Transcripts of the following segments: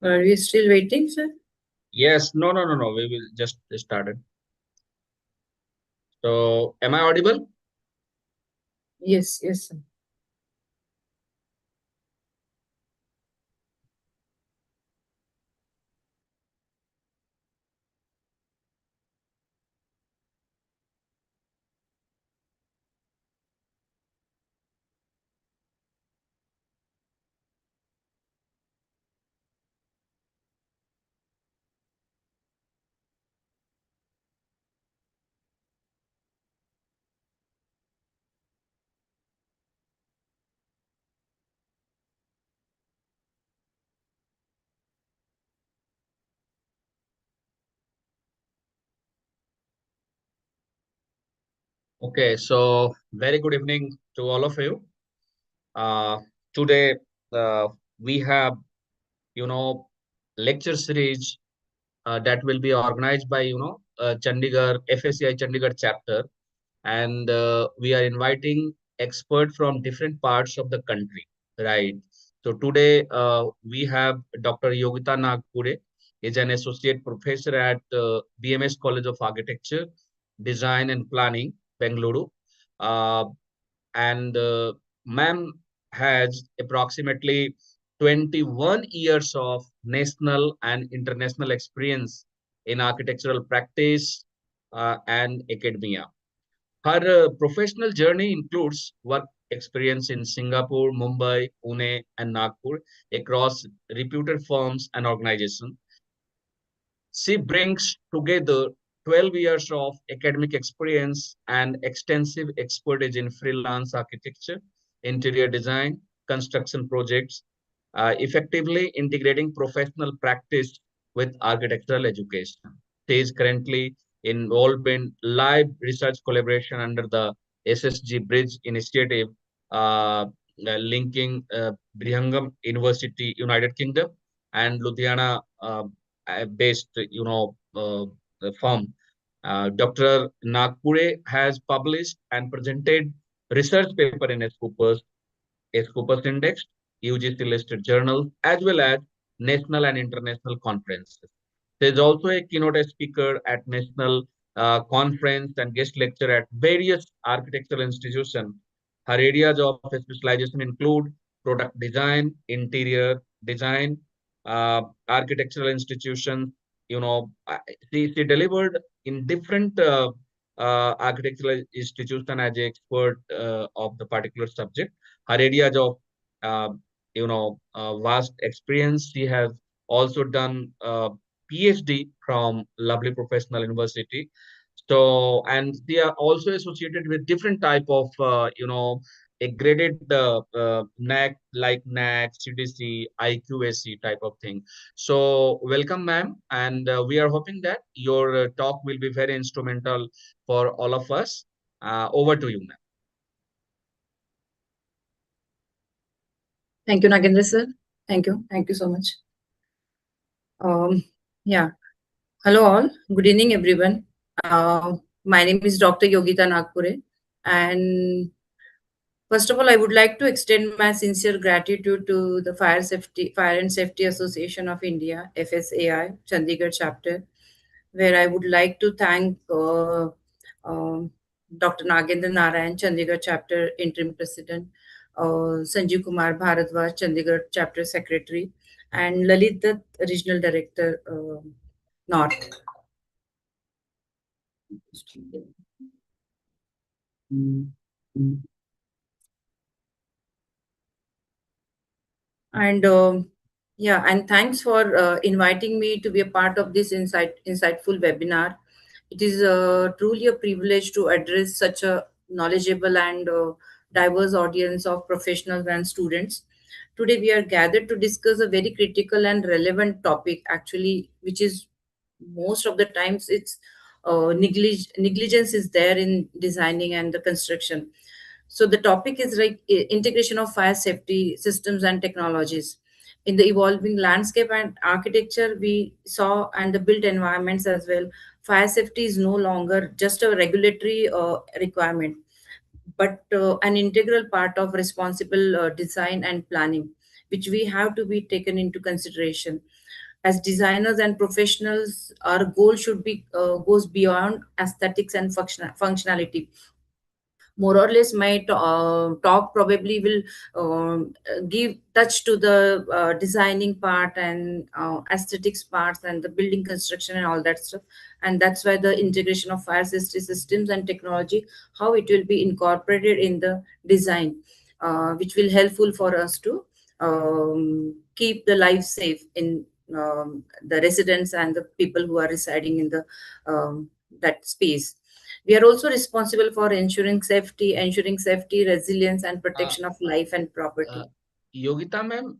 Are we still waiting, sir? Yes, no. We will just started. So, am I audible? Yes, yes, sir. Okay, so very good evening to all of you. Uh, Today we have, you know, lecture series that will be organized by, Chandigarh FSCI Chandigarh chapter, and we are inviting experts from different parts of the country, right? So today we have Dr. Yogita Nagpure, is an associate professor at BMS College of Architecture, Design and Planning, Bangalore. Uh, and ma'am has approximately 21 years of national and international experience in architectural practice and academia. Her professional journey includes work experience in Singapore, Mumbai, Pune, and Nagpur across reputed firms and organizations. She brings together 12 years of academic experience and extensive expertise in freelance architecture, interior design, construction projects, effectively integrating professional practice with architectural education. She is currently involved in live research collaboration under the SSG Bridge Initiative, linking Brigham University, United Kingdom, and Ludhiana based, firm. Dr. Nagpure has published and presented research paper in Scopus Index, UGC listed journals, as well as national and international conferences. There is also a keynote speaker at national conference and guest lecture at various architectural institutions. Her areas of specialization include product design, interior design, architectural institutions. She delivered in different architectural institution as an expert of the particular subject. Her areas of uh, vast experience. She has also done PhD from lovely professional university. So, and they are also associated with different type of, a graded NAC, like NAC, CDC, IQAC type of thing. So, welcome, ma'am. And we are hoping that your talk will be very instrumental for all of us. Over to you, ma'am. Thank you, Nagendra, sir. Thank you. Thank you so much. Um, yeah. Hello, all. Good evening, everyone. My name is Dr. Yogita Nagpure. And first of all, I would like to extend my sincere gratitude to the Fire and Safety Association of India, FSAI, Chandigarh chapter, where I would like to thank Dr. Nagendra Narayan, Chandigarh chapter interim president, Sanjeev Kumar Bharadwaj, Chandigarh chapter secretary, and Lalit Dutt, regional director, North. And yeah, and thanks for inviting me to be a part of this insightful webinar. It is truly a privilege to address such a knowledgeable and diverse audience of professionals and students. Today, we are gathered to discuss a very critical and relevant topic, actually, which is most of the times it's negligence is there in designing and the construction. So the topic is like integration of fire safety systems and technologies. In the evolving landscape and architecture, we saw and the built environments as well. Fire safety is no longer just a regulatory requirement, but an integral part of responsible design and planning. which we have to be taken into consideration. As designers and professionals, our goal should be goes beyond aesthetics and functionality. More or less my talk probably will give touch to the designing part and aesthetics parts and the building construction and all that stuff. And that's why the integration of fire safety systems and technology, how it will be incorporated in the design, which will helpful for us to keep the life safe in the residents and the people who are residing in the that space. We are also responsible for ensuring safety, resilience, and Uh, protection of life and uh, property. Yogita ma'am,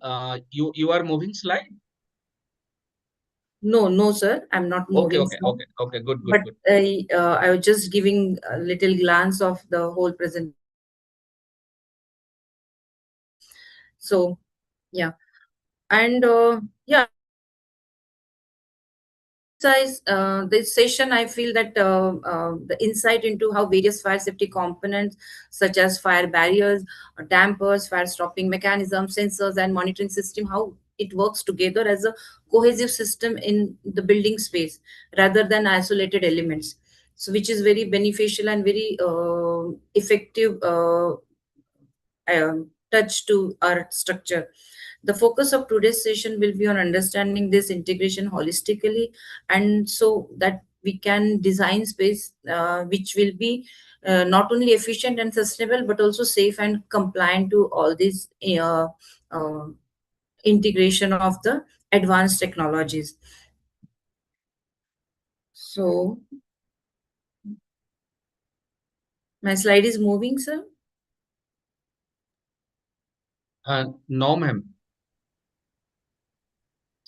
you are moving slide? No, no, sir, I'm not Okay, moving, okay, sir. okay, okay. Good, good, But good. I was just giving a little glance of the whole presentation. So, yeah. And yeah, this session, I feel that the insight into how various fire safety components, such as fire barriers, dampers, fire stopping mechanisms, sensors, and monitoring system, how it works together as a cohesive system in the building space rather than isolated elements. So, which is very beneficial and very effective touch to our structure. The focus of today's session will be on understanding this integration holistically, and so that we can design space which will be not only efficient and sustainable but also safe and compliant to all these uh, integration of the advanced technologies. So my slide is moving, sir. No, ma'am.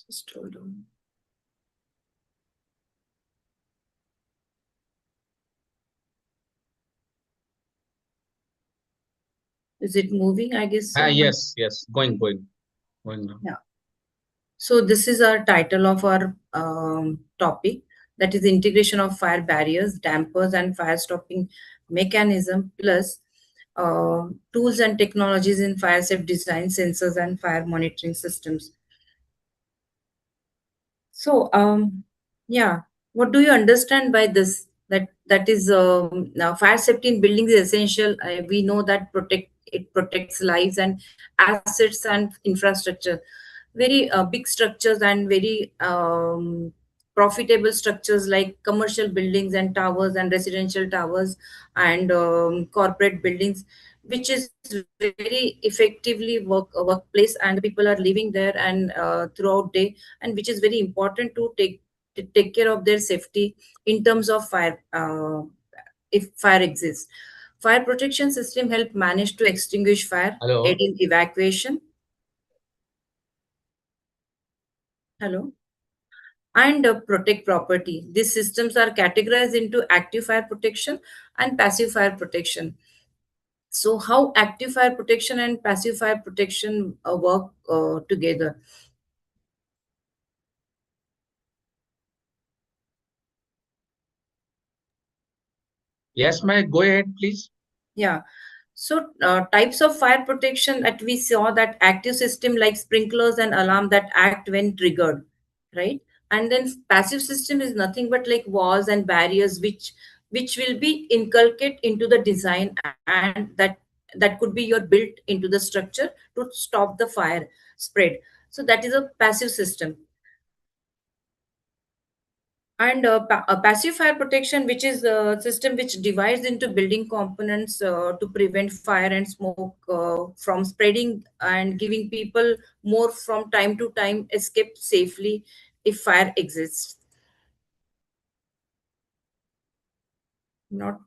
Just hold on. Is it moving? I guess so. Yes, yes. Going now. Yeah. So this is our title of our topic, that is integration of fire barriers, dampers, and fire stopping mechanism, plus tools and technologies in fire safe design, sensors, and fire monitoring systems. So, yeah, what do you understand by this? That is now fire safety in buildings is essential. We know that it protects lives and assets and infrastructure. Very big structures and very profitable structures like commercial buildings and towers and residential towers and corporate buildings, which is very effectively workplace, and the people are living there and throughout day, and which is very important to take care of their safety in terms of fire, if fire exists. Fire protection system help manage to extinguish fire, aid Hello. in evacuation. Hello. And protect property. These systems are categorized into active fire protection and passive fire protection. So how active fire protection and passive fire protection work together? Yes, ma'am. Go ahead, please. Yeah. So types of fire protection that we saw, that active system like sprinklers and alarm that act when triggered, right? And then passive system is nothing but like walls and barriers which will be inculcated into the design, and that could be your built into the structure to stop the fire spread. So that is a passive system. And a passive fire protection, which is a system which divides into building components to prevent fire and smoke from spreading and giving people more from time to time escape safely if fire exists. Not,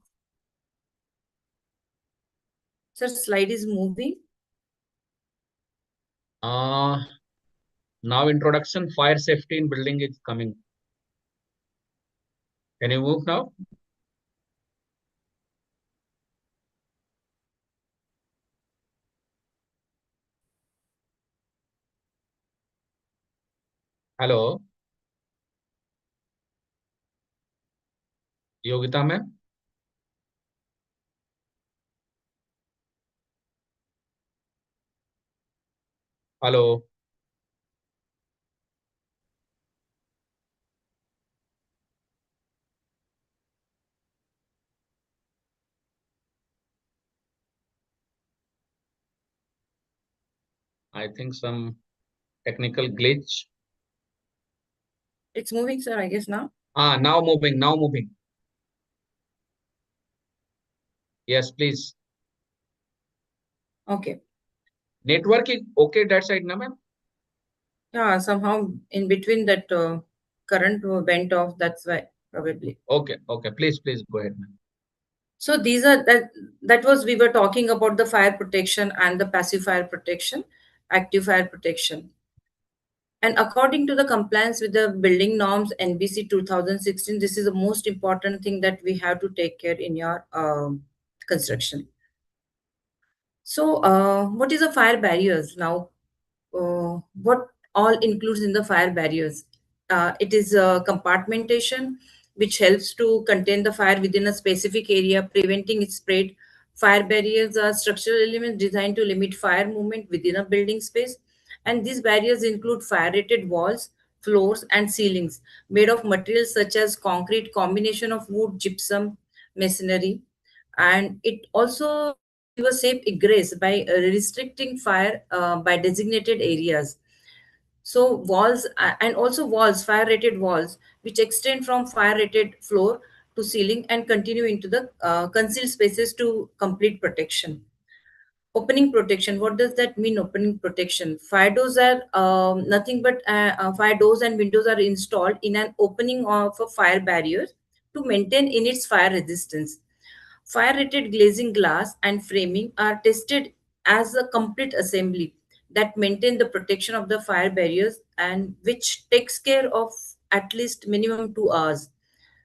sir, slide is moving. Uh, Now introduction fire safety in building is coming. Can you move now? Hello, Yogita ma'am. Hello. I think some technical glitch. It's moving, sir, I guess now. Ah, now moving, now moving. Yes, please. Okay. Networking okay that side, na ma'am? Yeah, somehow in between that current went off. That's why probably. Okay, okay. Please go ahead, ma'am. So these are that was we were talking about the fire protection and the passive fire protection, active fire protection. And according to the compliance with the building norms NBC 2016, this is the most important thing that we have to take care in your construction. So, what is a fire barriers now? What all includes in the fire barriers? It is compartmentation, which helps to contain the fire within a specific area, preventing its spread. Fire barriers are structural elements designed to limit fire movement within a building space, and these barriers include fire-rated walls, floors, and ceilings made of materials such as concrete, combination of wood, gypsum, masonry, and it also give a safe egress by restricting fire by designated areas. So walls and also walls, fire rated walls, which extend from fire rated floor to ceiling and continue into the concealed spaces to complete protection. Opening protection. What does that mean? Opening protection. Fire doors are nothing but fire doors and windows are installed in an opening of a fire barrier to maintain in its fire resistance. Fire rated glazing glass and framing are tested as a complete assembly that maintain the protection of the fire barriers and which takes care of at least minimum 2 hours.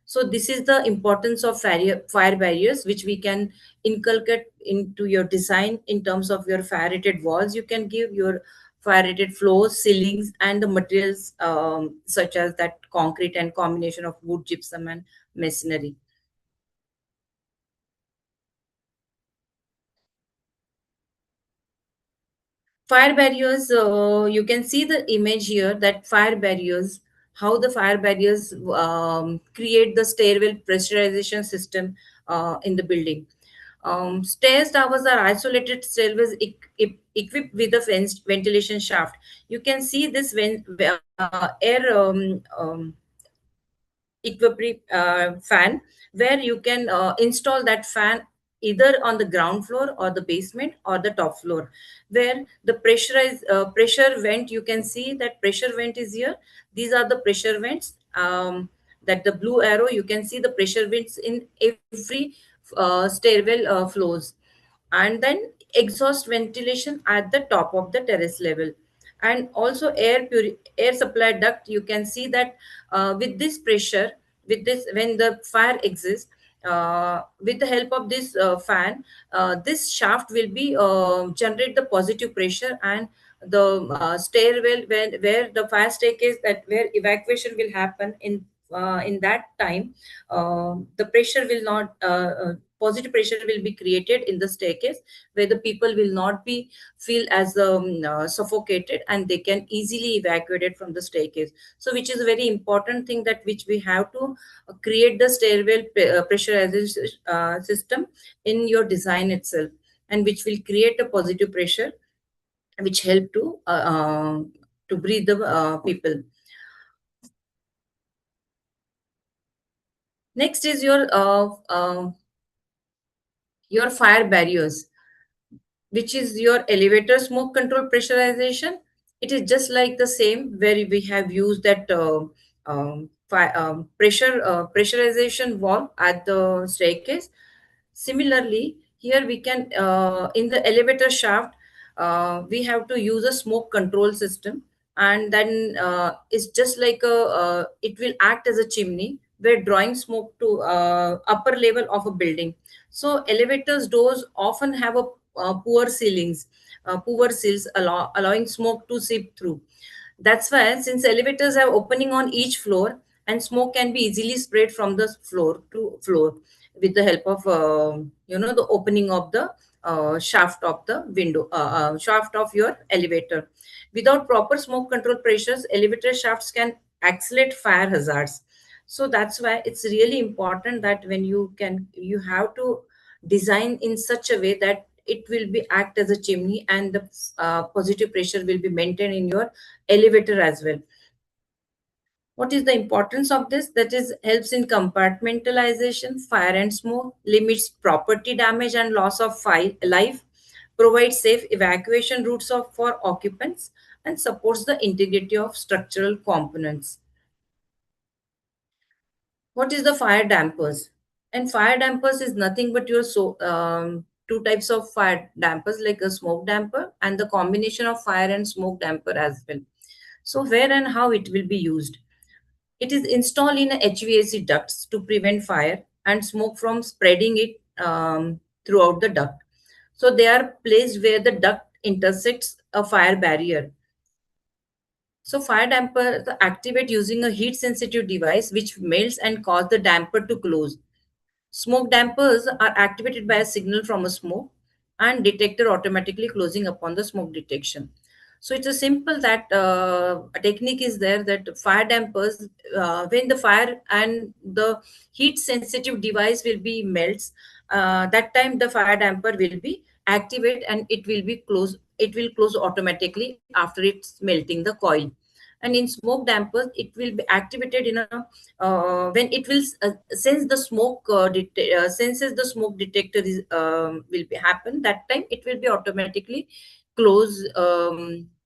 So this is the importance of fire barriers, which we can inculcate into your design in terms of your fire rated walls. You can give your fire rated floors, ceilings, and the materials such as that concrete and combination of wood, gypsum, and masonry. Fire barriers, you can see the image here that fire barriers, how the fire barriers create the stairwell pressurization system in the building. Stairs towers are isolated stairways equipped with a fenced ventilation shaft. You can see this air fan where you can install that fan either on the ground floor or the basement or the top floor where the pressure vent, you can see that pressure vent is here. These are the pressure vents, that the blue arrow, you can see the pressure vents in every stairwell floors, and then exhaust ventilation at the top of the terrace level, and also air supply duct. You can see that with this pressure, with this when the fire exists, with the help of this fan, this shaft will be generate the positive pressure, and the stairwell where the fire staircase, that where evacuation will happen in that time, the pressure will not positive pressure will be created in the staircase where the people will not be feel as suffocated, and they can easily evacuate it from the staircase. So which is a very important thing that which we have to create the stairwell pressurization system in your design itself, and which will create a positive pressure which help to breathe the people. Next is your fire barriers, which is your elevator smoke control pressurization. It is just like the same where we have used that pressurization valve at the staircase. Similarly, here we can in the elevator shaft, we have to use a smoke control system, and then it's just like it will act as a chimney where drawing smoke to upper level of a building. So elevators doors often have a poor seals allowing smoke to seep through. That's why, since elevators have opening on each floor, and smoke can be easily spread from the floor to floor with the help of the opening of the shaft of the window, shaft of your elevator. Without proper smoke control pressures, elevator shafts can accelerate fire hazards. So that's why it's really important that when you have to design in such a way that it will be act as a chimney, and the positive pressure will be maintained in your elevator as well. What is the importance of this? That is, helps in compartmentalization, fire and smoke, limits property damage and loss of life, provides safe evacuation routes for occupants, and supports the integrity of structural components. What is the fire dampers? And fire dampers is nothing but your two types of fire dampers, like a smoke damper and the combination of fire and smoke damper as well. So where and how it will be used? It is installed in a HVAC ducts to prevent fire and smoke from spreading it throughout the duct. So they are placed where the duct intersects a fire barrier. So fire damper activate using a heat sensitive device which melts and cause the damper to close. Smoke dampers are activated by a signal from a smoke and detector automatically closing upon the smoke detection. So it's a simple that a technique is there that fire dampers, when the fire and the heat sensitive device will be melts, that time the fire damper will be activate and it will be close. It will close automatically after it's melting the coil. And in smoke dampers, it will be activated in a when it will sense the smoke senses the smoke detector is will be happen, that time it will be automatically close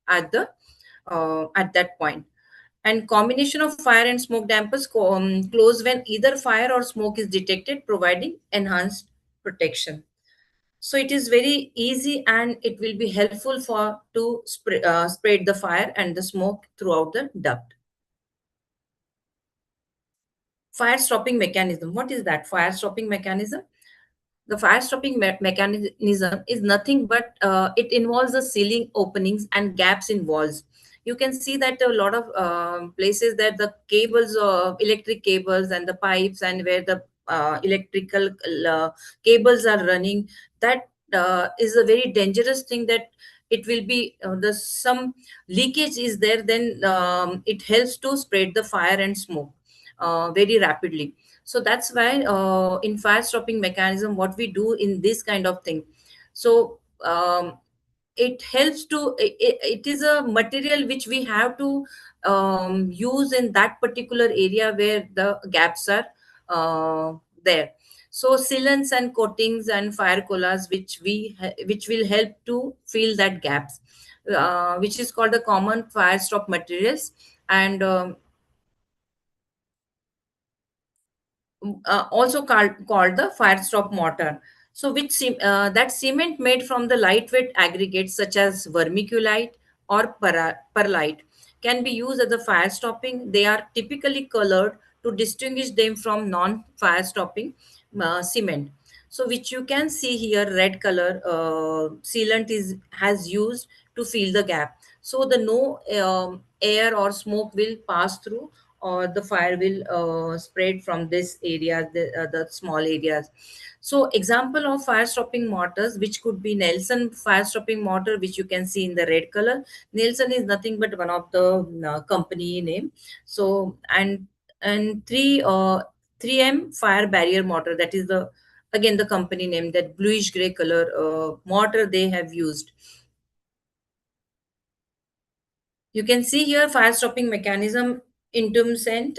at that point. And combination of fire and smoke dampers close when either fire or smoke is detected, providing enhanced protection. So it is very easy and it will be helpful for to spread the fire and the smoke throughout the duct. Fire stopping mechanism. What is that fire stopping mechanism? The fire stopping mechanism is nothing but it involves the ceiling openings and gaps in walls. You can see that a lot of places that the cables, electric cables and the pipes, and where the electrical uh, cables are running, that is a very dangerous thing, that it will be the some leakage is there, then it helps to spread the fire and smoke very rapidly. So that's why in fire stopping mechanism, what we do in this kind of thing, so it helps to it is a material which we have to use in that particular area where the gaps are there. So sealants and coatings and fire colas which which will help to fill that gaps, which is called the common fire stop materials. And also called the fire stop mortar. So that cement made from the lightweight aggregates such as vermiculite or perlite can be used as a fire stopping. They are typically colored to distinguish them from non-fire stopping cement. So which you can see here, red color sealant is has used to fill the gap, so the no air or smoke will pass through, or the fire will spread from this area, the small areas. So example of fire stopping mortars, which could be Nelson fire stopping mortar, which you can see in the red color. Nelson is nothing but one of the company name. So and 3M fire barrier mortar, that is the again the company name, that bluish gray color mortar they have used. You can see here fire stopping mechanism intumescent,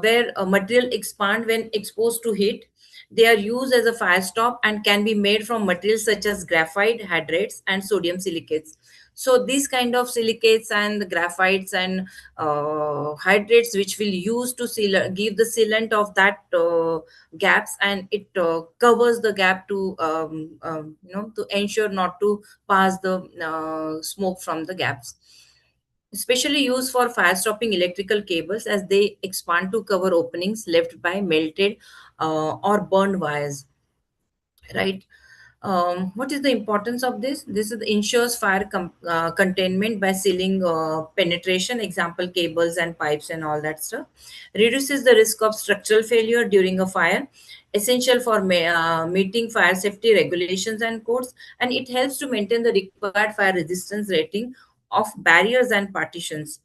where a material expand when exposed to heat. They are used as a fire stop and can be made from materials such as graphite, hydrates, and sodium silicates. So these kind of silicates and the graphites and hydrates, which will use to give the sealant of that gaps, and it covers the gap to to ensure not to pass the smoke from the gaps, especially used for fire stopping electrical cables as they expand to cover openings left by melted or burned wires, right? What is the importance of this? This is ensures fire containment by sealing penetration, example cables and pipes and all that stuff. Reduces the risk of structural failure during a fire, essential for meeting fire safety regulations and codes, and it helps to maintain the required fire resistance rating of barriers and partitions.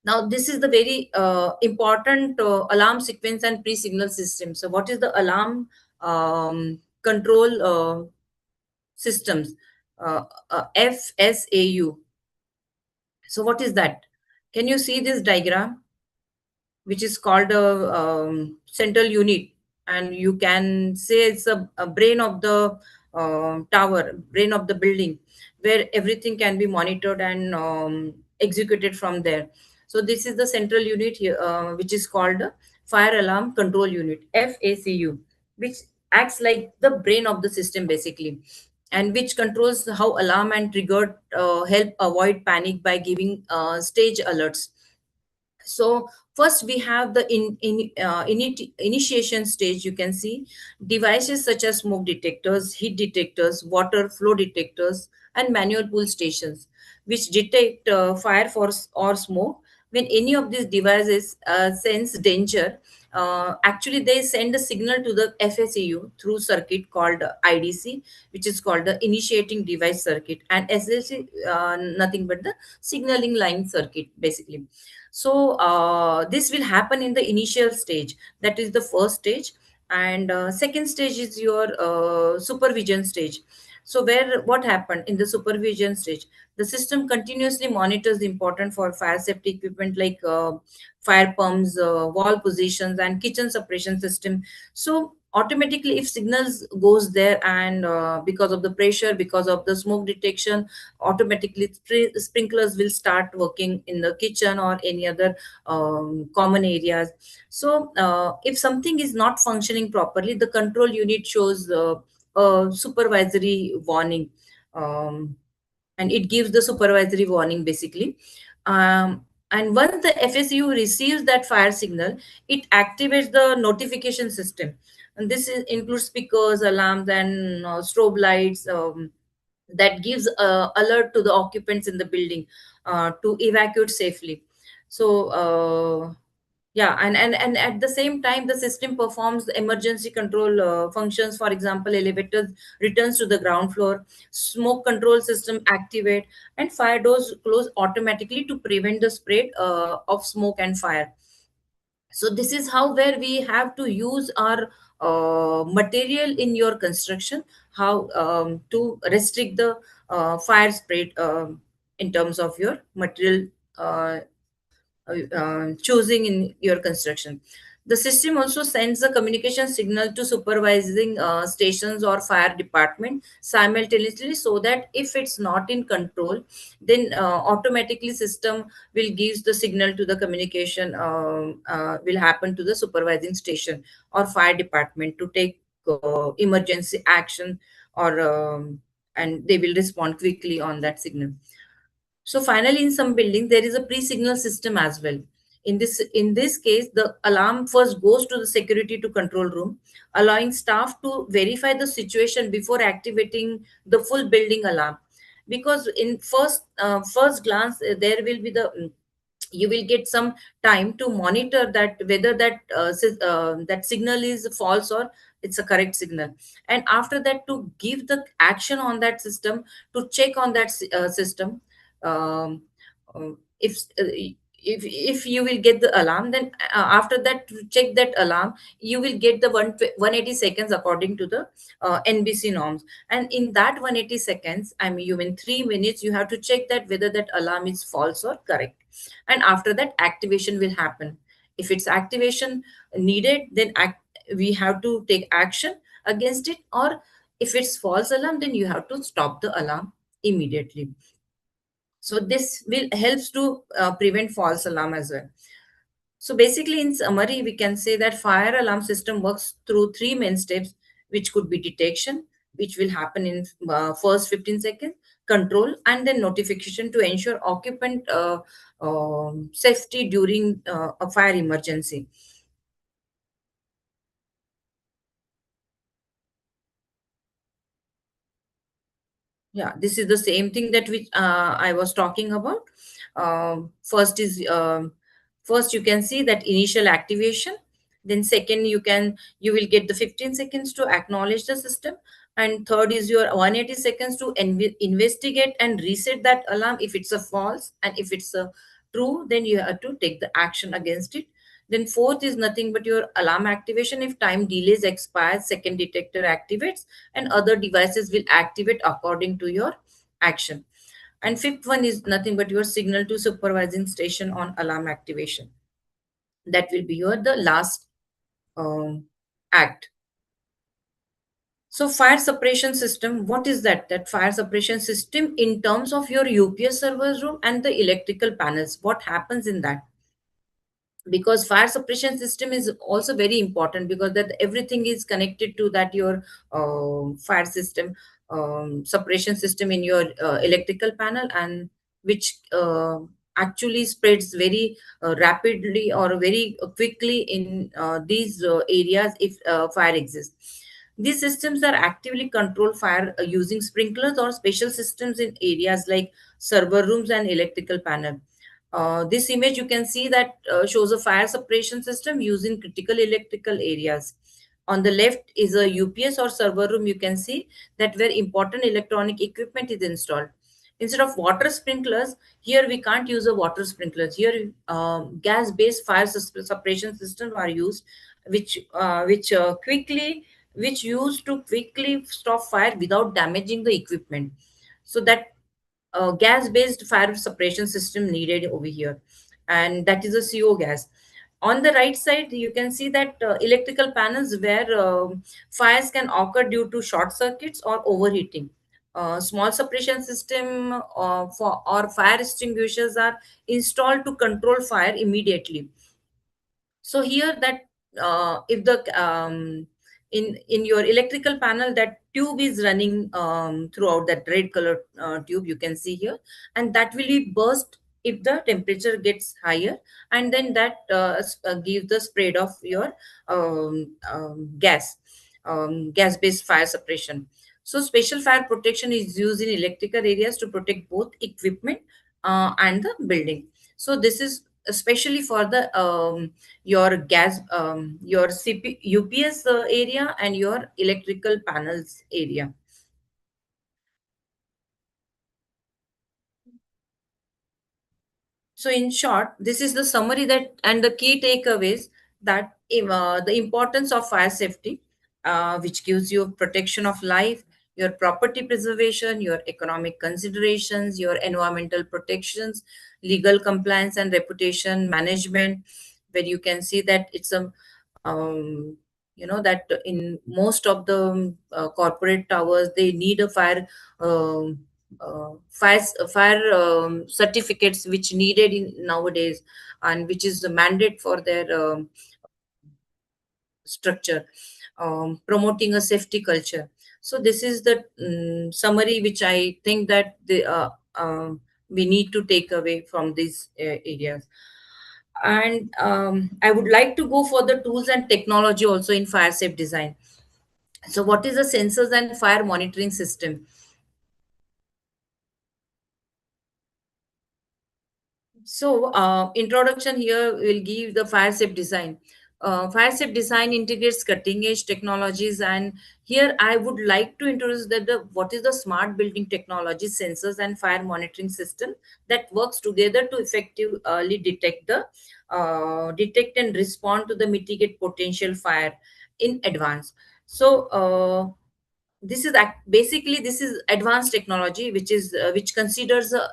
Now, this is the very important alarm sequence and pre-signal system. So, what is the alarm control systems? FSAU. So, what is that? Can you see this diagram, which is called a central unit, and you can say it's a brain of the tower, brain of the building, where everything can be monitored and executed from there. So this is the central unit here, which is called a fire alarm control unit, FACU, which acts like the brain of the system basically, and which controls how alarm and trigger help avoid panic by giving stage alerts. So first we have the initiation stage. You can see devices such as smoke detectors, heat detectors, water flow detectors, and manual pull stations, which detect fire force or smoke. When any of these devices sense danger, actually they send a signal to the FSEU through circuit called IDC, which is called the initiating device circuit, and SLC, nothing but the signaling line circuit basically. So this will happen in the initial stage, that is the first stage. And second stage is your supervision stage. So where what happened in the supervision stage, the system continuously monitors the important for fire safety equipment like fire pumps, wall positions, and kitchen suppression system. So automatically if signals goes there, and because of the pressure, because of the smoke detection, automatically sprinklers will start working in the kitchen or any other common areas. So if something is not functioning properly, the control unit shows a supervisory warning, um, and it gives the supervisory warning basically. And once the FSU receives that fire signal, it activates the notification system, and includes speakers, alarms, and strobe lights, that gives alert to the occupants in the building to evacuate safely. So yeah, and at the same time the system performs the emergency control functions. For example, elevators returns to the ground floor, smoke control system activate, and fire doors close automatically to prevent the spread of smoke and fire. So this is how where we have to use our material in your construction, how to restrict the fire spread in terms of your material choosing in your construction. The system also sends a communication signal to supervising stations or fire department simultaneously, so that if it's not in control, then automatically system will give the signal to the communication, will happen to the supervising station or fire department to take emergency action, or and they will respond quickly on that signal. So finally, in some buildings, there is a pre-signal system as well. In this case, the alarm first goes to the security to control room, allowing staff to verify the situation before activating the full building alarm. Because in first glance, there will be the you will get some time to monitor that whether that signal is false or it's a correct signal, and after that to give the action on that system, to check on that system. um, if you will get the alarm, then after that to check that alarm, you will get the 180 seconds according to the NBC norms. And in that 180 seconds, I mean, you in 3 minutes you have to check that whether that alarm is false or correct, and after that activation will happen. If it's activation needed, then we have to take action against it, or if it's false alarm, then you have to stop the alarm immediately. So this will helps to prevent false alarm as well. So basically, in summary, we can say that fire alarm system works through three main steps, which could be detection, which will happen in first 15 seconds, control, and then notification to ensure occupant safety during a fire emergency. Yeah, this is the same thing that which I was talking about. First is first you can see that initial activation. Then second, you will get the 15 seconds to acknowledge the system, And third is your 180 seconds to investigate and reset that alarm if it's a false, and if it's a true, then you have to take the action against it. Then fourth is nothing but your alarm activation. If time delays expires, second detector activates and other devices will activate according to your action. And fifth one is nothing but your signal to supervising station on alarm activation. That will be your the last um, act. So fire suppression system, what is that? That fire suppression system in terms of your UPS server room and the electrical panels. What happens in that? Because fire suppression system is also very important, because that everything is connected to that your fire system, suppression system in your electrical panel, and which actually spreads very rapidly or very quickly in these areas if fire exists. These systems are actively control fire using sprinklers or special systems in areas like server rooms and electrical panel. This image you can see that shows a fire suppression system using critical electrical areas. On the left is a UPS or server room. You can see that where important electronic equipment is installed. Instead of water sprinklers, here we can't use a water sprinklers. Here, gas-based fire suppression systems are used, which used to quickly stop fire without damaging the equipment. So that gas-based fire suppression system needed over here, and that is a CO gas. On the right side, you can see that electrical panels where fires can occur due to short circuits or overheating. Small suppression system for or fire extinguishers are installed to control fire immediately. So here that if the in your electrical panel, that tube is running throughout, that red color tube you can see here, and that will be burst if the temperature gets higher, and then that gives the spread of your gas based fire suppression. So special fire protection is used in electrical areas to protect both equipment and the building. So this is especially for the your gas your UPS area and your electrical panels area. So in short, this is the summary that and the key takeaways, that the importance of fire safety, which gives you protection of life, your property preservation, your economic considerations, your environmental protections, legal compliance and reputation management, where you can see that it's a that in most of the corporate towers they need a fire certificates which needed in nowadays, and which is the mandate for their structure, promoting a safety culture. So this is the summary which I think that we need to take away from these areas. And I would like to go for the tools and technology also in fire safe design. So what is the sensors and fire monitoring system? So, introduction here will give the fire safe design. Fire safe design integrates cutting edge technologies, and here I would like to introduce that what is the smart building technology, sensors, and fire monitoring system that works together to effectively detect and respond to the mitigate potential fire in advance. So, this is basically this is advanced technology which considers a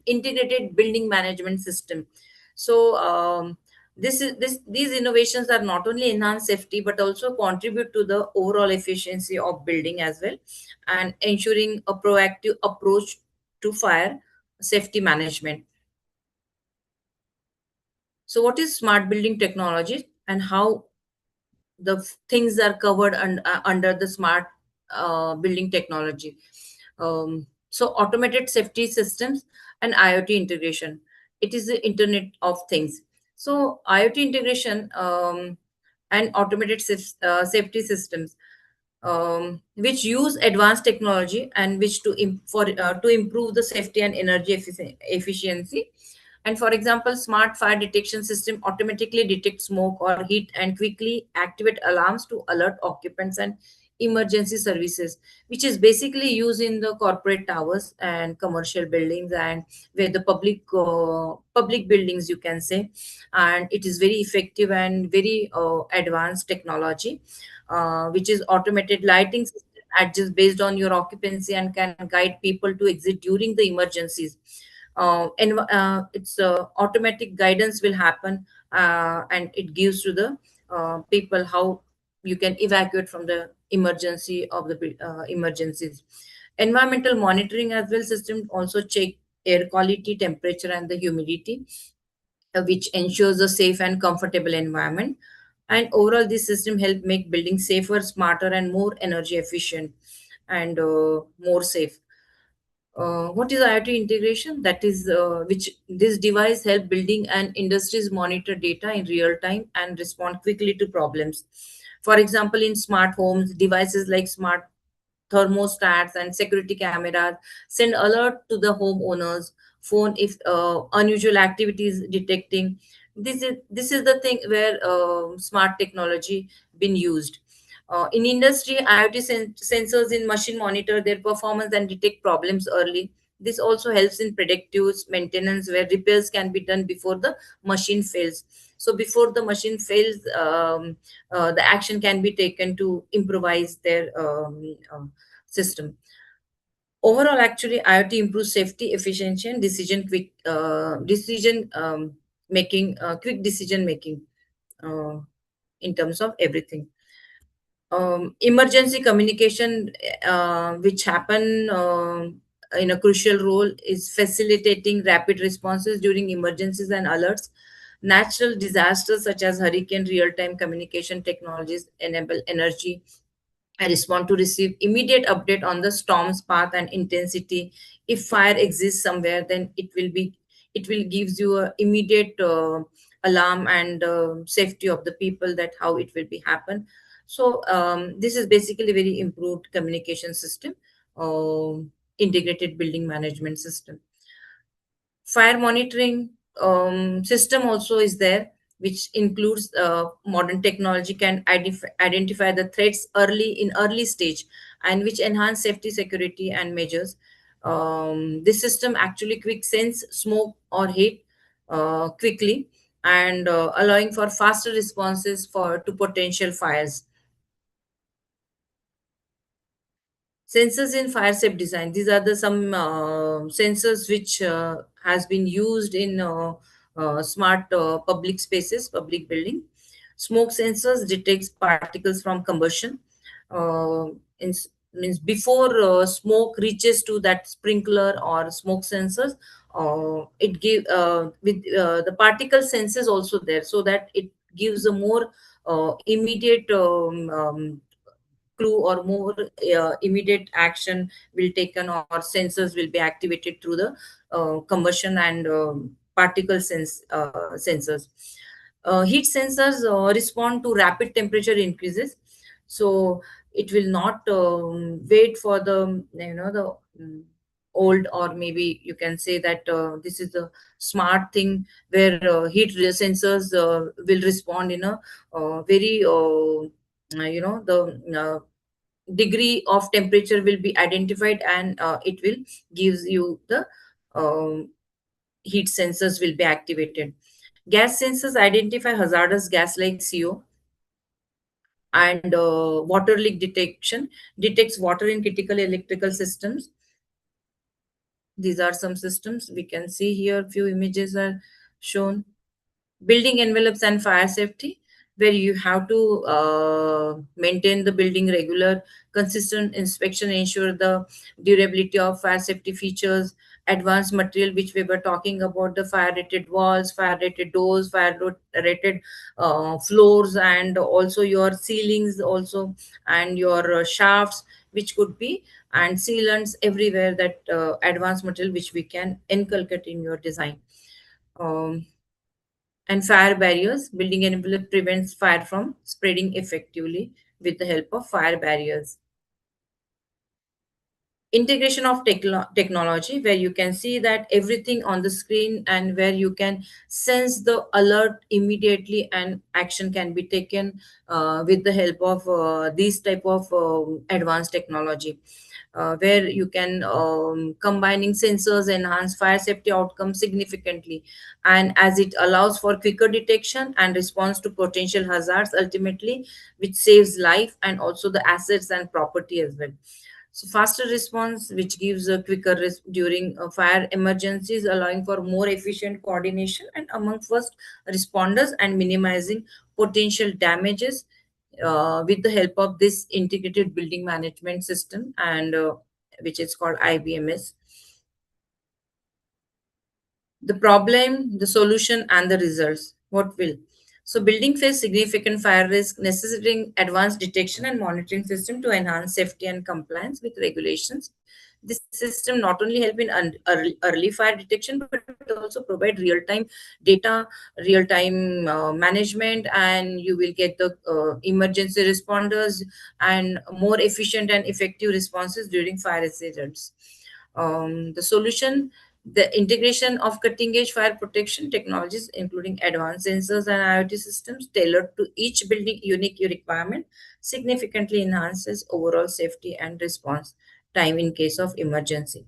integrated building management system. So these innovations are not only enhance safety but also contribute to the overall efficiency of building as well, and ensuring a proactive approach to fire safety management. So what is smart building technology and how the things are covered under the smart building technology? So automated safety systems and IoT integration. It is the Internet of Things. So IoT integration and automated safety systems, which use advanced technology and which to improve the safety and energy efficiency. And for example, smart fire detection system automatically detect smoke or heat and quickly activate alarms to alert occupants and emergency services, which is basically used in the corporate towers and commercial buildings, and where the public buildings, you can say. And it is very effective and very advanced technology, which is automated lighting system adjusts based on your occupancy and can guide people to exit during the emergencies. And it's automatic guidance will happen, and it gives to the people how you can evacuate from the emergency of the emergencies. Environmental monitoring as well system also check air quality, temperature, and the humidity, which ensures a safe and comfortable environment. And overall, this system help make buildings safer, smarter, and more energy efficient, and more safe. What is IoT integration? That is which this device help building and industries monitor data in real time and respond quickly to problems. For example, in smart homes, devices like smart thermostats and security cameras send alert to the homeowners phone if unusual activity is detecting. This is the thing where smart technology been used. In industry, IoT sensors in machine monitor their performance and detect problems early. This also helps in predictive maintenance, where repairs can be done before the machine fails. So before the machine fails, the action can be taken to improvise their system. Overall, actually, IoT improves safety, efficiency, and decision making, quick decision making, uh, in terms of everything. Emergency communication, which happen in a crucial role, is facilitating rapid responses during emergencies and alerts. Natural disasters such as hurricane, real-time communication technologies enable energy I respond to receive immediate update on the storm's path and intensity. If fire exists somewhere, then it will gives you a immediate alarm and safety of the people, that how it will be happen. So this is basically very improved communication system, integrated building management system. Fire monitoring system also is there, which includes modern technology can identify the threats early stage, and which enhance safety, security, and measures. This system actually quick sense smoke or heat quickly, and allowing for faster responses for to potential fires. Sensors in fire safe design. These are the some sensors which has been used in smart public spaces, public building. Smoke sensors detects particles from combustion. Uh, means before smoke reaches to that sprinkler or smoke sensors, it give with the particle senses also there, so that it gives a more immediate clue, or more immediate action will taken, or sensors will be activated through the combustion and particle sensors. Heat sensors respond to rapid temperature increases, so it will not wait for the the old, or maybe you can say that this is the smart thing, where heat sensors will respond in a very the degree of temperature will be identified, and it will gives you the um, heat sensors will be activated. Gas sensors identify hazardous gas like CO, and water leak detection detects water in critical electrical systems. These are some systems we can see here. Few images are shown. Building envelopes and fire safety, where you have to maintain the building regular consistent inspection, ensure the durability of fire safety features. Advanced material, which we were talking about, the fire rated walls, fire rated doors, rated floors, and also your ceilings also, and your shafts, which could be, and sealants everywhere, that advanced material which we can inculcate in your design. um, and fire barriers, building envelope prevents fire from spreading effectively with the help of fire barriers. Integration of technology, where you can see that everything on the screen and where you can sense the alert immediately and action can be taken with the help of these type of advanced technology, where you can combining sensors enhance fire safety outcomes significantly, and as it allows for quicker detection and response to potential hazards ultimately, which saves life and also the assets and property as well. So faster response, which gives a quicker during fire emergencies, allowing for more efficient coordination and among first responders and minimizing potential damages with the help of this integrated building management system, and which is called IBMS. The problem, the solution, and the results. What will? So, building face significant fire risk, necessitating advanced detection and monitoring system to enhance safety and compliance with regulations. This system not only help in early fire detection, but also provide real-time data, real-time management, and you will get the emergency responders and more efficient and effective responses during fire incidents. The solution, the integration of cutting edge fire protection technologies, including advanced sensors and IoT systems tailored to each building unique requirement, significantly enhances overall safety and response time in case of emergency.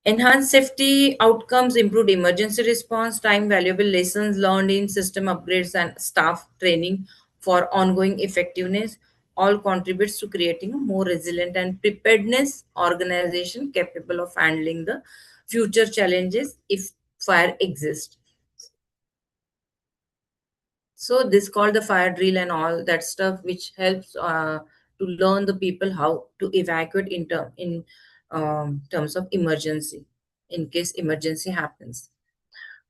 Enhanced safety outcomes, improved emergency response time, valuable lessons learned in system upgrades, and staff training for ongoing effectiveness all contributes to creating a more resilient and preparedness organization capable of handling the future challenges if fire exists. So this called the fire drill and all that stuff, which helps to learn the people how to evacuate in terms of emergency, in case emergency happens.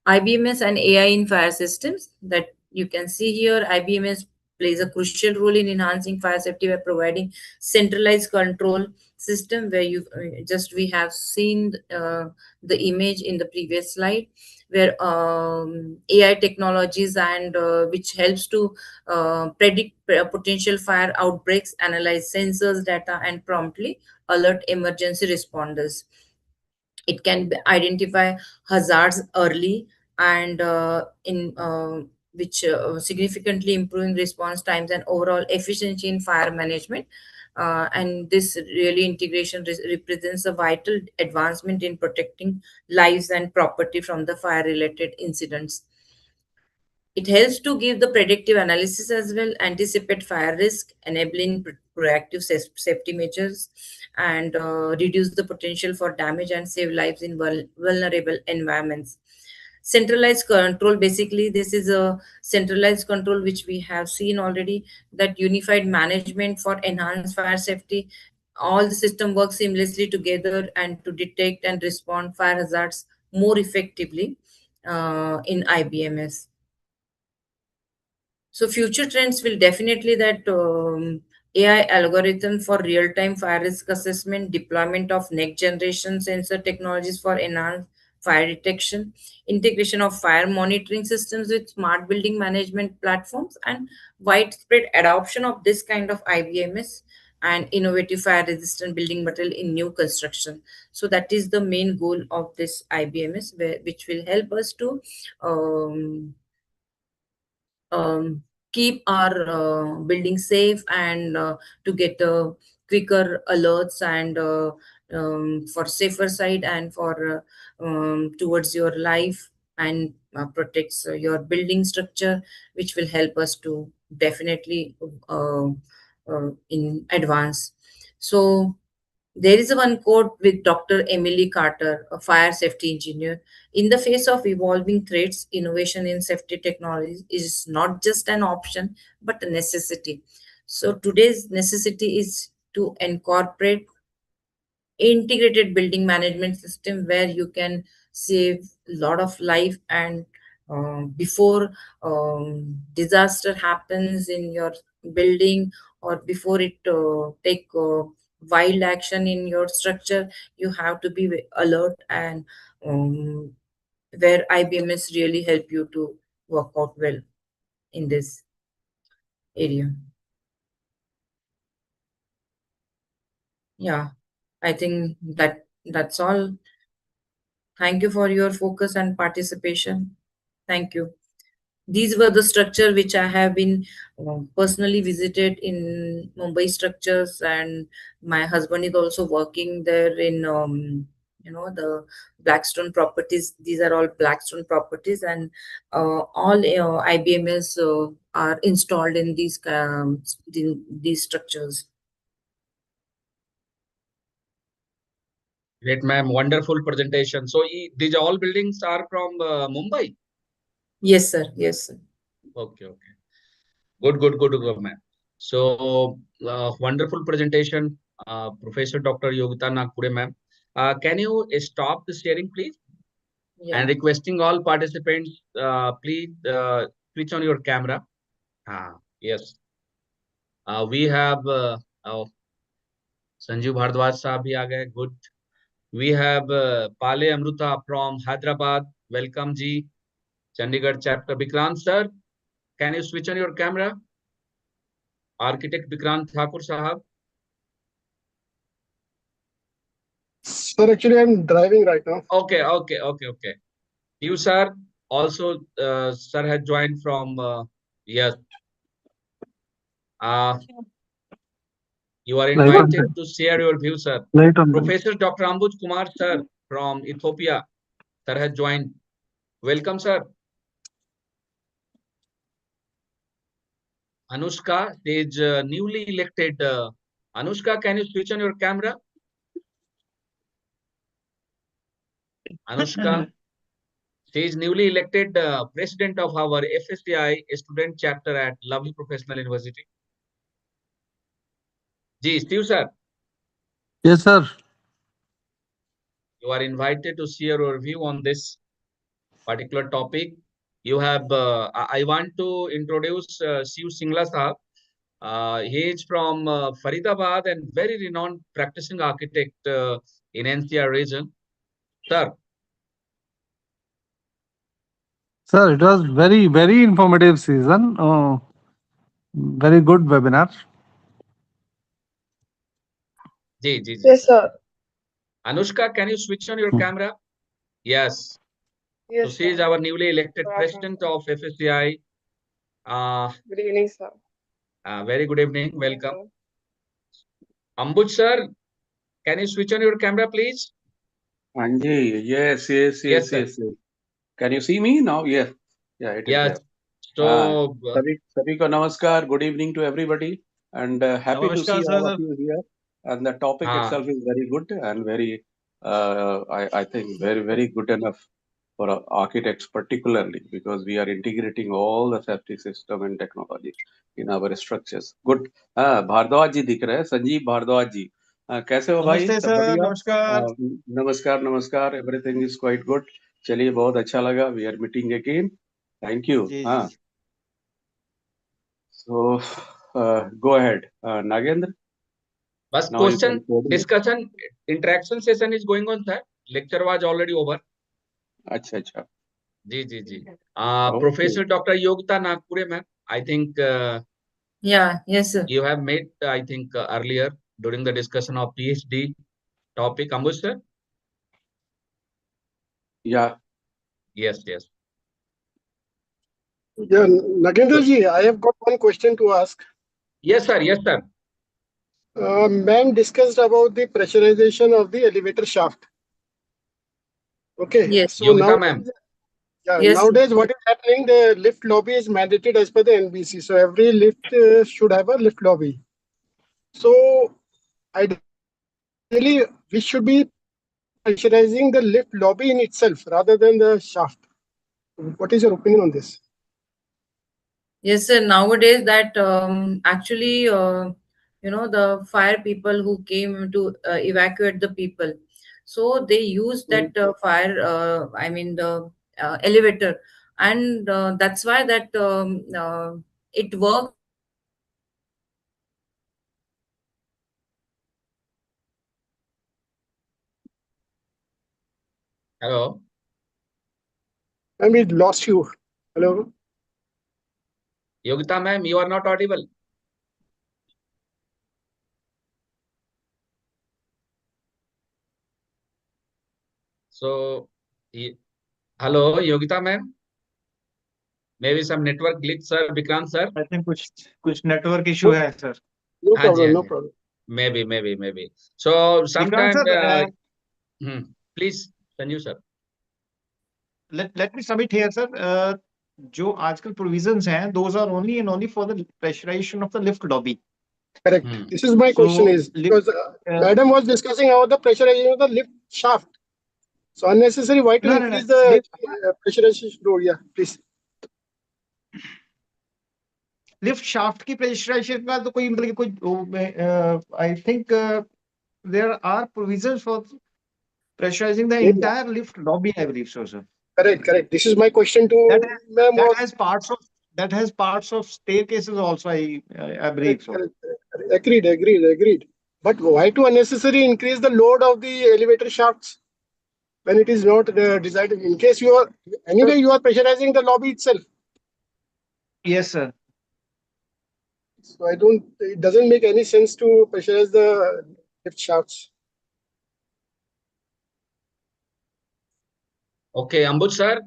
IBMS and AI in fire systems, that you can see here. IBMS plays a crucial role in enhancing fire safety by providing centralized control system, where you just we have seen the image in the previous slide, where AI technologies and which helps to predict potential fire outbreaks, analyze sensors data, and promptly alert emergency responders. It can identify hazards early and in which significantly improving response times and overall efficiency in fire management. And this really integration represents a vital advancement in protecting lives and property from the fire related incidents. It helps to give the predictive analysis as well, anticipate fire risk, enabling proactive safety measures, and reduce the potential for damage and save lives in vulnerable environments. Centralized control, basically, this is a centralized control which we have seen already, that unified management for enhanced fire safety. All the system works seamlessly together and to detect and respond fire hazards more effectively in IBMS. So future trends will definitely that AI algorithm for real-time fire risk assessment, deployment of next generation sensor technologies for enhanced fire detection, integration of fire monitoring systems with smart building management platforms, and widespread adoption of this kind of IBMS and innovative fire resistant building material in new construction. So that is the main goal of this IBMS, which will help us to um, um, keep our building safe and to get quicker alerts and for safer side and for towards your life, and protects your building structure, which will help us to definitely in advance. So there is a one quote with Dr. Emily Carter, a fire safety engineer. In the face of evolving threats, innovation in safety technologies is not just an option, but a necessity. So today's necessity is to incorporate integrated building management system where you can save a lot of life, and before disaster happens in your building, or before it take wild action in your structure, you have to be alert, and um, where IBMS really help you to work out well in this area. Yeah. I think that's all. Thank you for your focus and participation. Thank you. These were the structure which I have been personally visited in Mumbai structures, and my husband is also working there in the Blackstone properties. These are all Blackstone properties, and all IBMs are installed in these structures. Great, ma'am. Wonderful presentation. So these all buildings are from Mumbai. Yes, sir. Yes, sir. Okay, okay. Good, ma'am. So, wonderful presentation, Professor Dr. Yogita Nagpure, ma'am. Can you stop the sharing, please? Yeah. And requesting all participants, please switch on your camera. Yes. We have Sanjeev Bhardwaj साहब भी आ गए. Good. We have Pale Amruta from Hyderabad. Welcome, ji. Chandigarh chapter. Vikrant sir, can you switch on your camera? Architect Vikrant Thakur sahab. Sir, actually, I'm driving right now. Okay. You, sir, also, sir has joined from, yes. Uh, you are Light on invited that. to share your view, sir. Light on that. Professor Dr. Ambuj Kumar, sir, from Ethiopia, sir has joined. Welcome, sir. Anushka is newly elected. Anushka, can you switch on your camera? Anushka, she is newly elected president of our FSCI student chapter at Lovely Professional University. Ji, Steve, sir, Yes, sir. you are invited to share your view on this particular topic. You have, I want to introduce Shiv Singla Sahab. He is from Faridabad and very renowned practicing architect in NCR region. Sir, Sir, it was very, very informative season. Very good webinar. ji. Yes, sir. Anushka, can you switch on your camera? Yes. So Yes, she is sir. our newly elected Good afternoon, president sir. of FSCI. Uh, Good evening, sir. very good evening. Yes, Welcome. sir. Ambuj sir, can you switch on your camera, please? Anji, yes, Yes, sir. Can you see me now? Yes. Yeah, it is Yes. there. So, Sabhi ko namaskar. Good evening to everybody, and happy to see नमस्कार all of sir. you here. And the topic uh, itself is very good and very, I think, very, very good enough for architects, particularly because we are integrating all the safety system and technology in our structures. Good. Bhardwaj ji दिख रहे हैं, संजीव भारद्वाज जी. कैसे हो भाई? नमस्ते सब sir. बढ़िया? नमस्कार. नमस्कार. Everything is quite good. चलिए बहुत अच्छा लगा. We are meeting again. Thank you. Ji ji. So go ahead, Nagendra. bus Now you question, can coordinate. discussion, interaction session is going on, sir. Lecture was already over. अच्छा. Ji. Okay. Professor Dr. Yogita Nagpure, ma'am. I think Yeah. Yes, sir. you have made, I think, earlier during the discussion of PhD topic. Ambuj sir? Yeah. Yes. Yeah, Nagendra So, ji, I have got one question to ask. yes, sir. Ma'am discussed about the pressurization of the elevator shaft. Okay, Yes. so Yogita, ma'am. Yes, sir. nowadays what is happening? The lift lobby is mandated as per the NBC. So every lift should have a lift lobby. So ideally, we should be pressurizing the lift lobby in itself rather than the shaft. What is your opinion on this? Yes, sir. Nowadays, that actually, the fire people who came to evacuate the people, so they use Mm. that fire. I mean the elevator, and that's why that it works as per the NBC. Hello. I mean, lost you. Hello. Yogita, ma'am, you are not audible. So, y- hello, Yogita ma'am. Maybe some network glitch, sir. Vikrant sir. I think कुछ network issue No, है sir. no हाँ जी, problem, हाँ no ji. problem. Maybe. So, Vikrant sometime, sir, hmm, please, Sanjeev sir. let me submit here sir. जो आजकल provisions हैं, those are only and only for the pressurization of the lift lobby. Correct. Hmm. This is my question So is lift, because uh, Madam was discussing about the pressurization of the lift shaft. So unnecessary, why to no, increase the lift pressurization load? Yeah, please. lift shaft की pressurization का तो कोई मतलब कि कोई I think there are provisions for pressurizing the Yeah, entire lift lobby, I believe so, sir. correct. This is my question That to has Ma'am that was has parts of that has parts of staircases also. I believe so. correct. Agreed. But why to unnecessary increase the load of the elevator shafts when it is not designed? In case you are anyway, you are pressurizing the lobby itself. Yes, sir. So I don't. It doesn't make any sense to pressurize the lift shafts. Okay, Ambuj sir,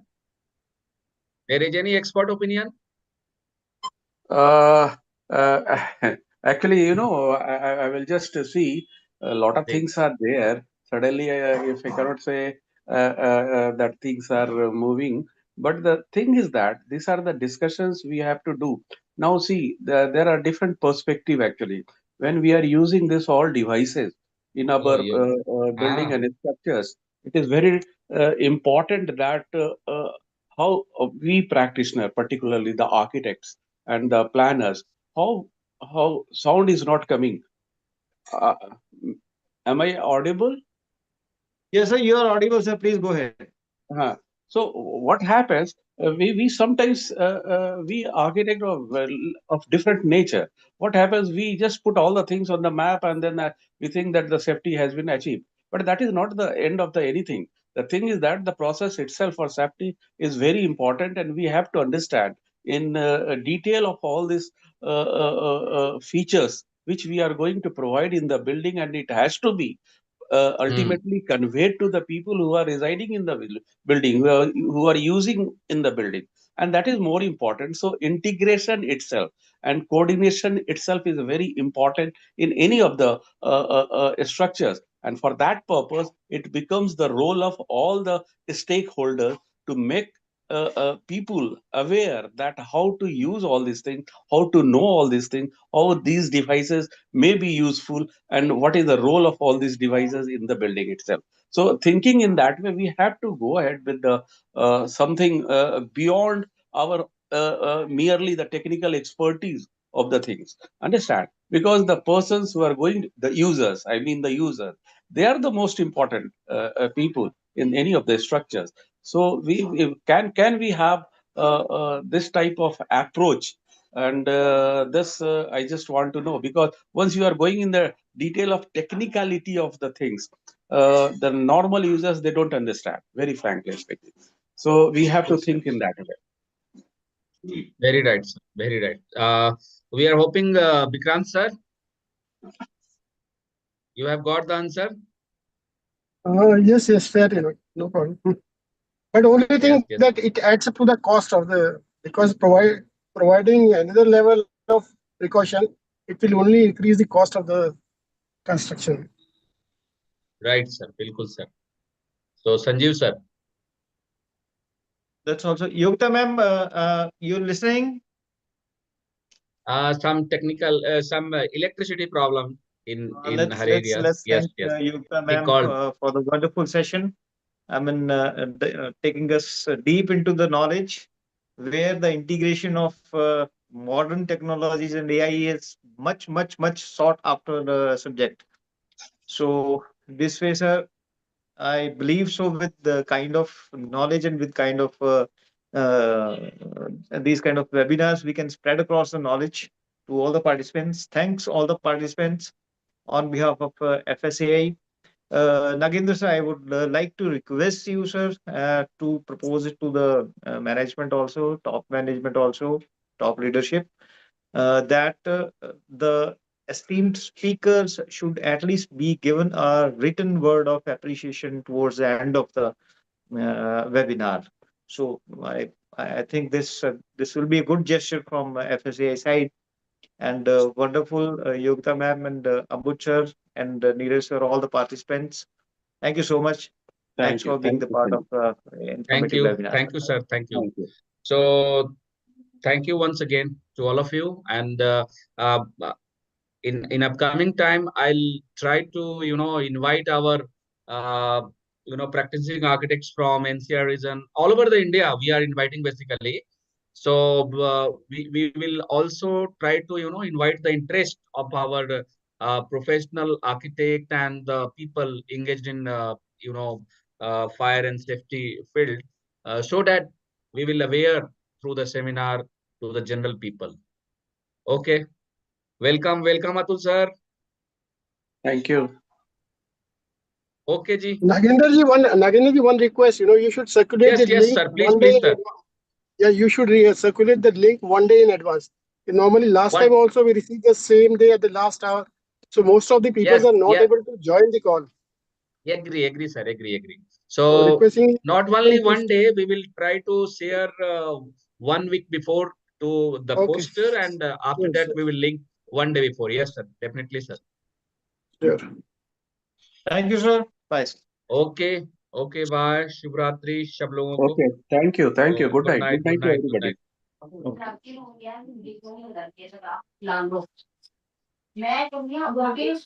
there is any expert opinion? Uh, uh, Actually, I will just see a lot of Take. things are there. Suddenly, if I cannot say that things are moving, but the thing is that these are the discussions we have to do. Now, see, there are different perspective actually. When we are using this all devices in Oh, our you. building Ah, and structures, it is very important that how we practitioner, particularly the architects and the planners, how sound is not coming. Uh, am I audible? Yes, sir. You are audible, sir. Please go ahead. Uh, so what happens? We sometimes we architect of different nature. What happens? We just put all the things on the map and then we think that the safety has been achieved. But that is not the end of the anything. The thing is that the process itself for safety is very important, and we have to understand in detail of all these features which we are going to provide in the building, and it has to be hmm. ultimately conveyed to the people who are residing in the building, who are using in the building, and that is more important. So integration itself and coordination itself is very important in any of the structures, and for that purpose it becomes the role of all the stakeholders to make people aware that how to use all these things, how to know all these things, how these devices may be useful, and what is the role of all these devices in the building itself. So thinking in that way, we have to go ahead with the something beyond our merely the technical expertise of the things. Understand? Because the persons who are going, the users, I mean the user, they are the most important people in any of the structures. So can we have this type of approach? And this I just want to know, because once you are going in the detail of technicality of the things, the normal users, they don't understand, very frankly speaking. So we have to Yes, sir. think in that way. Very right, sir. Very right. We are hoping, Vikrant sir, you have got the answer. Yes, fair enough. No problem. But only thing Yes, that yes. it adds up to the cost of the because providing another level of precaution, it will only increase the cost of the construction. Right, sir. Bilkul, sir. So, Sanjeev sir, That's also Yogita ma'am. You listening? some electricity problem in Let's her let's areas. let's Yes, thank yes. Yogita He ma'am called. for the wonderful session. I mean, taking us deep into the knowledge where the integration of modern technologies and AI is much sought after the subject. So this way, sir, I believe so. With the kind of knowledge and with kind of uh, these kind of webinars, we can spread across the knowledge to all the participants. Thanks all the participants on behalf of FSAI. Nagendra sir, I would like to request you, sir, to propose it to the management also, top management also, top leadership, that the esteemed speakers should at least be given a written word of appreciation towards the end of the webinar. So I think this will be a good gesture from FSAI side, and wonderful Yogita ma'am and Ambud sir and Neeraj sir, all the participants. Thank you so much. Thanks Thank you. for being Thank the you, part of Sunil. Thank informative you. webinar. Thank you, sir. Thank you. Thank you. So, thank you once again to all of you. And uh, in upcoming time, I'll try to, invite our, uh, practicing architects from NCR region all over the India. We are inviting basically. So we will also try to, invite the interest of our professional architect and the people engaged in, fire and safety field, so that we will aware through the seminar to the general people. Okay. Welcome, welcome, Atul sir. Thank you. Okay, ji. Nagendraji, one request. You should circulate Yes, the yes, link sir. Please, one day please, in sir. advance. Yeah, you should circulate the link one day in advance. Normally, last time One, also we received the same day at the last hour. So most of the people yes, are not yeah, able to join the call. agree, agree, sir. Agree, agree. So So, requesting not only everyone to one day, we will try to share 1 week before to the okay. poster, and after Sure, that, sure, we will link one day before. Yes, sir. Definitely, sir. sure. Thank you, sir. Bye. Okay, okay, bye. Shivratri, सब लोगों को. Okay. Thank you. Thank you. So, Good good night. Good night, good night to night, good everybody. night. Okay.